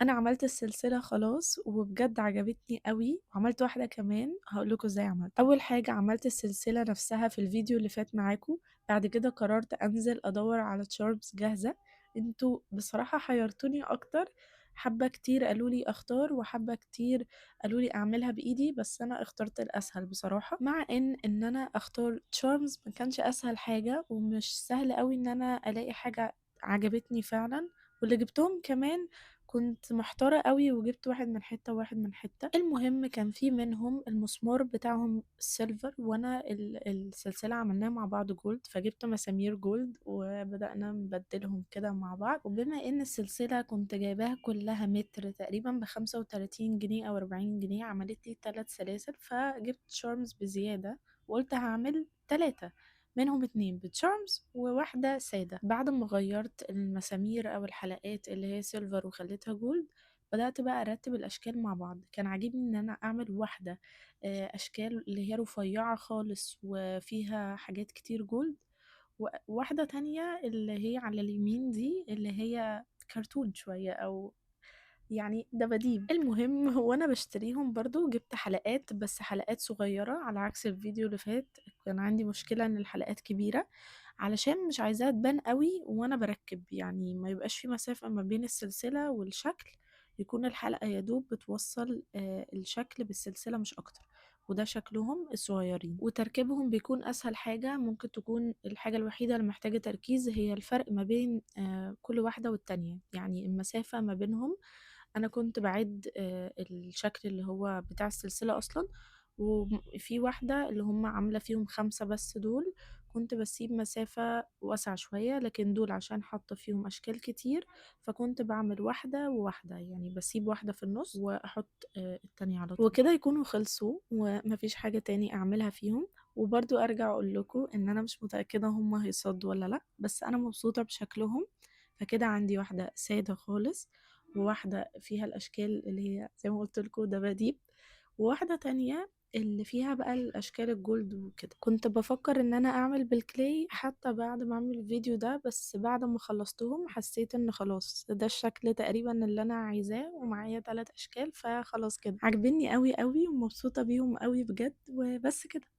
أنا عملت السلسلة خلاص وبجد عجبتني أوي، وعملت واحدة كمان هاقول لكم إزاي عملتها. أول حاجة عملت السلسلة نفسها في الفيديو اللي فات معاكم، بعد كده قررت أنزل أدوّر على charms جاهزة. أنتم بصراحة حيرتوني أكتر، حبّة كتير قالوا لي أختار، وحبّة كتير قالوا لي أعملها بإيدي، بس أنا اخترت الأسهل بصراحة، مع إن أنا أختار charms ما كانش أسهل حاجة، ومش سهل أوي إن أنا ألاقي حاجة عجبتني فعلًا، واللي جبتهم كمان كنت محتارة أوي وجبت واحد من حتة وواحد من حتة. المهم كان في منهم المسمار بتاعهم silver، وأنا السلسلة عملناها مع بعض gold، فجبت مسامير gold وبدأنا نبدلهم كده مع بعض. وبما إن السلسلة كنت جايباها كلها متر تقريبا ب35 جنيه أو 40 جنيه، عملت لي 3 سلاسل، فجبت charms بزيادة وقلت هعمل 3 منهم 2 بتشارمز وواحدة سادة. بعد ما غيرت المسامير أو الحلقات اللي هي سيلفر وخليتها جولد، بدأت بقى أرتب الأشكال مع بعض. كان عاجبني إن أنا أعمل واحدة أشكال اللي هي رفيعة خالص وفيها حاجات كتير جولد، وواحدة تانية اللي هي على اليمين دي اللي هي كرتون شوية أو يعني دباديب. المهم هو أنا باشتريهم برضه جِبت حلقات، بس حلقات صغيّرة على عكس الفيديو اللي فات، كان عندي مشكلة إن الحلقات كبيرة، علشان مش عايزاها تبان أوي وأنا باركّب، يعني ما يبقاش في مسافة ما بين السلسلة والشكل، يكون الحلقة يا دوب بتوصّل الشكل بالسلسلة مش أكتر، وده شكلهم الصغيّرين. وتركيبهم بيكون أسهل حاجة، ممكن تكون الحاجة الوحيدة اللي محتاجة تركيز هي الفرق ما بين كل واحدة والتانية، يعني المسافة ما بينهم. أنا كنت باعِد الشكل اللي هو بتاع السلسلة أصلًا، في واحدة اللي هم عاملة فيهم 5 بس دول، كنت باسيب مسافة واسعة شوية، لكن دول عشان حاطة فيهم أشكال كتير، فكنت باعمل واحدة وواحدة، يعني باسيب واحدة في النُص وأحط التانية على طول، وكده يكونوا خلصوا وما فيش حاجة تاني أعملها فيهم. وبرضه أرجع أقول لكم إن أنا مش متأكدة هم هيصدّوا والّا لأ، بس أنا مبسوطة بشكلهم. فكده عندي واحدة سادة خالص، وواحدة فيها الأشكال اللي هي زي ما قُلت لكم دباديب، وواحدة تانية اللي فيها بقى الأشكال الجولد وكده. كنت بافكّر إن أنا أعمل بالclay حتى بعد ما أعمل الفيديو ده، بس بعد ما خلّصتهم حسّيت إن خلاص ده الشكل تقريبًا اللي أنا عايزاه، ومعايا 3 أشكال، فخلاص كده عاجبينّي أوي، أوي، ومبسوطة بيهم أوي بجد، وبس كده.